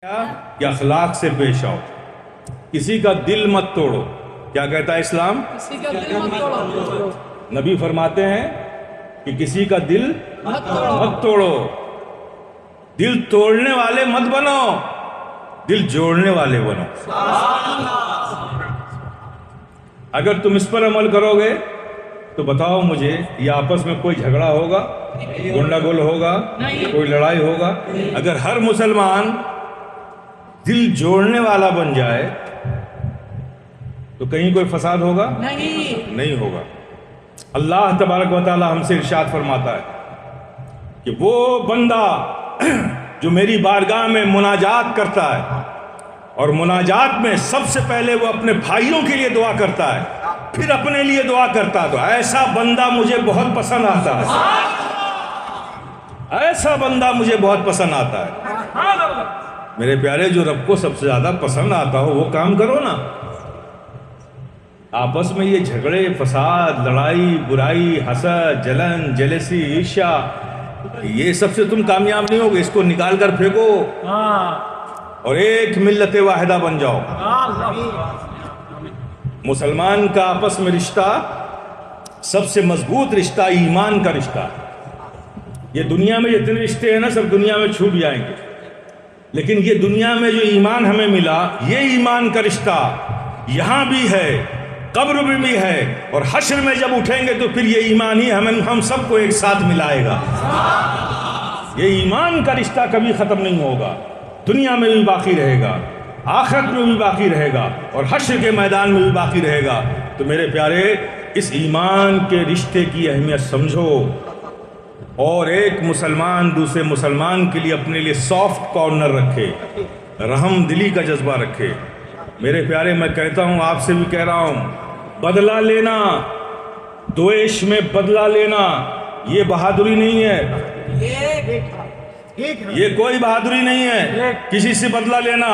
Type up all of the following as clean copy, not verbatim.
کہ اخلاق سے پیش آؤ، کسی کا دل مت توڑو۔ کیا کہتا ہے اسلام؟ کسی کا دل مت توڑو۔ نبی فرماتے ہیں کہ کسی کا دل مت توڑو، دل توڑنے والے مت بنو، دل جوڑنے والے بنو۔ اگر تم اس پر عمل کرو گے تو بتاؤ مجھے، یہ آپس میں کوئی جھگڑا ہوگا، گنڈا گل ہوگا، کوئی لڑائی ہوگا؟ اگر ہر مسلمان دل جوڑنے والا بن جائے تو کہیں کوئی فساد ہوگا؟ نہیں ہوگا۔ اللہ تبارک و تعالی ہم سے ارشاد فرماتا ہے کہ وہ بندہ جو میری بارگاہ میں مناجات کرتا ہے اور مناجات میں سب سے پہلے وہ اپنے بھائیوں کے لیے دعا کرتا ہے، پھر اپنے لیے دعا کرتا ہے، تو ایسا بندہ مجھے بہت پسند آتا ہے، ایسا بندہ مجھے بہت پسند آتا ہے۔ میرے پیارے، جو رب کو سب سے زیادہ پسند آتا ہو وہ کام کرو نا۔ آپس میں یہ جھگڑے، فساد، لڑائی، برائی، حسد، جلن، جیلسی، عرشا، یہ سب سے تم کامیاب نہیں ہوگے۔ اس کو نکال کر پھینکو اور ایک ملت واحدہ بن جاؤ۔ مسلمان کا آپس میں رشتہ سب سے مضبوط رشتہ ایمان کا رشتہ ہے۔ یہ دنیا میں جتنے رشتے ہیں نا، سب دنیا میں چھوٹ جائیں گے، لیکن یہ دنیا میں جو ایمان ہمیں ملا، یہ ایمان کا رشتہ یہاں بھی ہے، قبر میں بھی ہے، اور حشر میں جب اٹھیں گے تو پھر یہ ایمان ہی ہم سب کو ایک ساتھ ملائے گا۔ یہ ایمان کا رشتہ کبھی ختم نہیں ہوگا، دنیا میں بھی باقی رہے گا، آخرت میں بھی باقی رہے گا، اور حشر کے میدان میں بھی باقی رہے گا۔ تو میرے پیارے، اس ایمان کے رشتے کی اہمیت سمجھو، اور ایک مسلمان دوسرے مسلمان کے لیے اپنے لیے سافٹ کارنر رکھے، رحم دلی کا جذبہ رکھے۔ میرے پیارے، میں کہتا ہوں، آپ سے بھی کہہ رہا ہوں، بدلہ لینا، دویش میں بدلہ لینا، یہ بہادری نہیں ہے، یہ کوئی بہادری نہیں ہے کسی سے بدلہ لینا،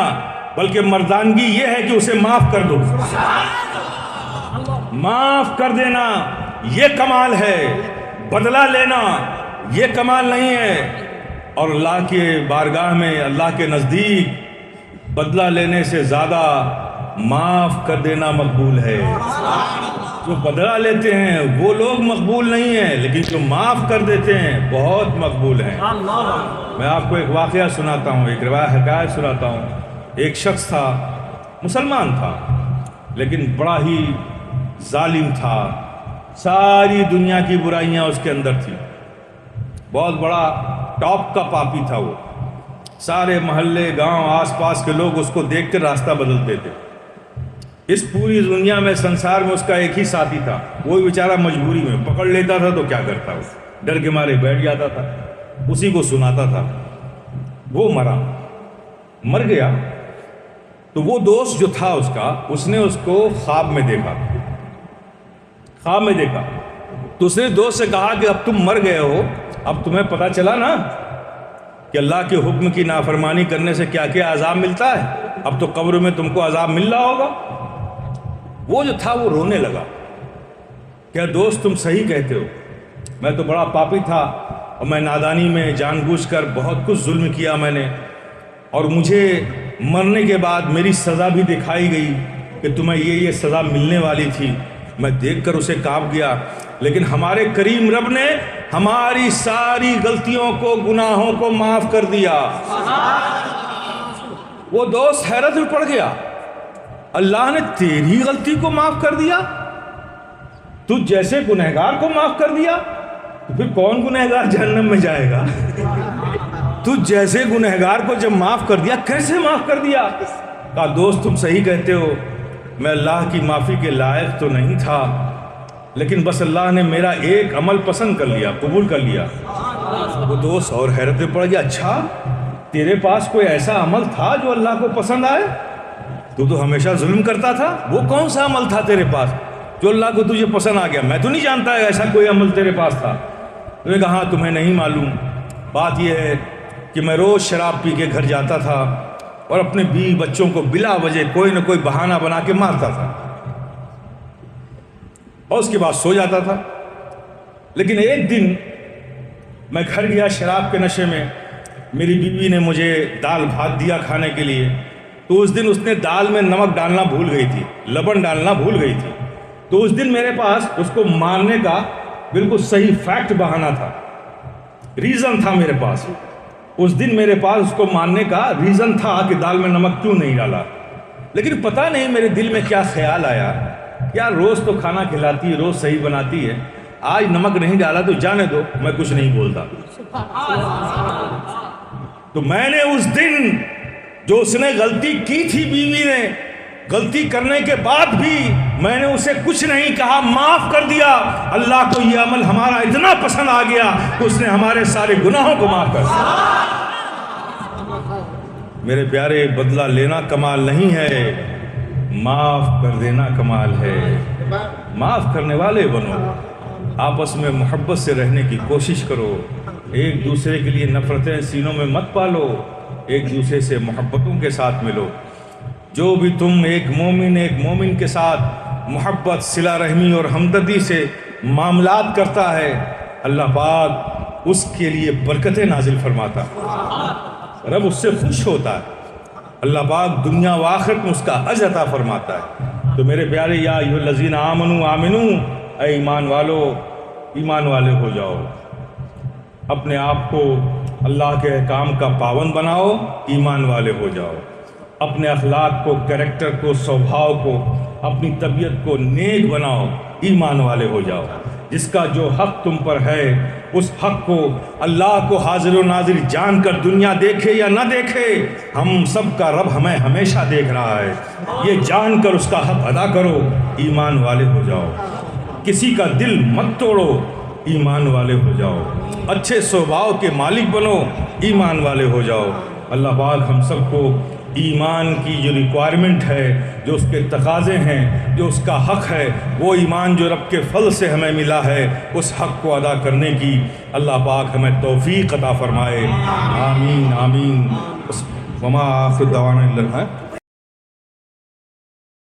بلکہ مردانگی یہ ہے کہ اسے معاف کر دو، معاف کر دینا یہ کمال ہے، بدلہ لینا یہ کمال نہیں ہے۔ اور اللہ کے بارگاہ میں، اللہ کے نزدیک، بدلہ لینے سے زیادہ معاف کر دینا مقبول ہے۔ جو بدلہ لیتے ہیں وہ لوگ مقبول نہیں ہیں، لیکن جو معاف کر دیتے ہیں بہت مقبول ہیں۔ میں آپ کو ایک واقعہ سناتا ہوں، ایک حکایت سناتا ہوں۔ ایک شخص تھا، مسلمان تھا، لیکن بڑا ہی ظالم تھا، ساری دنیا کی برائیاں اس کے اندر تھیں، بہت بڑا ٹاپ کا پاپی تھا وہ۔ سارے محلے، گاؤں، آس پاس کے لوگ اس کو دیکھ کر راستہ بدلتے تھے۔ اس پوری دنیا میں، سنسار میں اس کا ایک ہی ساتھی تھا، وہ بیچارہ مجبوری میں پکڑ لیتا تھا تو کیا کرتا، وہ ڈر کے مارے بیٹھ جاتا تھا، اسی کو سناتا تھا۔ وہ مر گیا تو وہ دوست جو تھا اس کا، اس نے اس کو خواب میں دیکھا تو اس نے دوست سے کہا کہ اب تم مر گئے ہو، اب تمہیں پتہ چلا نا کہ اللہ کے حکم کی نافرمانی کرنے سے کیا کیا عذاب ملتا ہے، اب تو قبر میں تم کو عذاب مل رہا ہوگا۔ وہ جو تھا وہ رونے لگا، کیا دوست تم صحیح کہتے ہو، میں تو بڑا پاپی تھا، اور میں نادانی میں جان بوجھ کر بہت کچھ ظلم کیا میں نے، اور مجھے مرنے کے بعد میری سزا بھی دکھائی گئی کہ تمہیں یہ سزا ملنے والی تھی۔ میں دیکھ کر اسے کانپ گیا، لیکن ہمارے کریم رب نے ہماری ساری غلطیوں کو، گناہوں کو معاف کر دیا۔ وہ دوست حیرت میں پڑ گیا، اللہ نے تیری غلطی کو معاف کر دیا، تو جیسے گنہگار کو معاف کر دیا، تو پھر کون گنہگار جہنم میں جائے گا؟ تو جیسے گنہگار کو جب معاف کر دیا، کیسے معاف کر دیا؟ کہا دوست تم صحیح کہتے ہو، میں اللہ کی معافی کے لائق تو نہیں تھا، لیکن بس اللہ نے میرا ایک عمل پسند کر لیا، قبول کر لیا۔ وہ دوست اور حیرت میں پڑ گیا، اچھا تیرے پاس کوئی ایسا عمل تھا جو اللہ کو پسند آئے؟ تو ہمیشہ ظلم کرتا تھا، وہ کون سا عمل تھا تیرے پاس جو اللہ کو تجھے پسند آ گیا؟ میں تو نہیں جانتا ایسا کوئی عمل تیرے پاس تھا۔ تو نے کہا تمہیں نہیں معلوم، بات یہ ہے کہ میں روز شراب پی کے گھر جاتا تھا اور اپنے بیوی بچوں کو بلا وجہ کوئی نہ کوئی بہانہ بنا کے مارتا تھا، اور اس کے بعد سو جاتا تھا۔ لیکن ایک دن میں گھر گیا شراب کے نشے میں، میری بیوی نے مجھے دال بھات دیا کھانے کے لیے، تو اس دن اس نے دال میں نمک ڈالنا بھول گئی تھی، لبن ڈالنا بھول گئی تھی، تو اس دن میرے پاس اس کو مارنے کا بالکل صحیح فیکٹ بہانا تھا، ریزن تھا میرے پاس، اس دن میرے پاس اس کو مارنے کا ریزن تھا کہ دال میں نمک کیوں نہیں ڈالا۔ لیکن پتہ نہیں میرے دل میں کیا خیال آیا، یار روز تو کھانا کھلاتی ہے، روز صحیح بناتی ہے، آج نمک نہیں ڈالا تو جانے دو، میں کچھ نہیں بولتا۔ تو میں نے اس دن جو اس نے غلطی کی تھی، بیوی نے غلطی کرنے کے بعد بھی میں نے اسے کچھ نہیں کہا، معاف کر دیا۔ اللہ کو یہ عمل ہمارا اتنا پسند آ گیا کہ اس نے ہمارے سارے گناہوں کو معاف کر دیا۔ میرے پیارے، بدلہ لینا کمال نہیں ہے، معاف کر دینا کمال ہے۔ معاف کرنے والے بنو، آپس میں محبت سے رہنے کی کوشش کرو، ایک دوسرے کے لیے نفرتیں سینوں میں مت پالو، ایک دوسرے سے محبتوں کے ساتھ ملو۔ جو بھی تم ایک مومن کے ساتھ محبت، صلہ رحمی اور ہمدردی سے معاملات کرتا ہے، اللہ پاک اس کے لیے برکتیں نازل فرماتا ہے، رب اس سے خوش ہوتا ہے، اللہ پاک دنیا و آخرت میں اس کا اجر عطا فرماتا ہے۔ تو میرے پیارے، یا ایھا الذین آمنوا آمنو، اے ایمان والو، ایمان والے ہو جاؤ، اپنے آپ کو اللہ کے احکام کا پابند بناؤ، ایمان والے ہو جاؤ، اپنے اخلاق کو، کریکٹر کو، سوبھاؤ کو، اپنی طبیعت کو نیک بناؤ، ایمان والے ہو جاؤ۔ جس کا جو حق تم پر ہے، اس حق کو اللہ کو حاضر و ناظر جان کر، دنیا دیکھے یا نہ دیکھے، ہم سب کا رب ہمیں ہمیشہ دیکھ رہا ہے، یہ جان کر اس کا حق ادا کرو، ایمان والے ہو جاؤ۔ کسی کا دل مت توڑو، ایمان والے ہو جاؤ۔ اچھے سوبھاؤ کے مالک بنو، ایمان والے ہو جاؤ۔ اللہ پاک ہم سب کو ایمان کی جو ریکوائرمنٹ ہے، جو اس کے تقاضے ہیں، جو اس کا حق ہے، وہ ایمان جو رب کے فضل سے ہمیں ملا ہے، اس حق کو ادا کرنے کی اللہ پاک ہمیں توفیق عطا فرمائے۔ آمین آمین۔ وما آخر دعوانا الا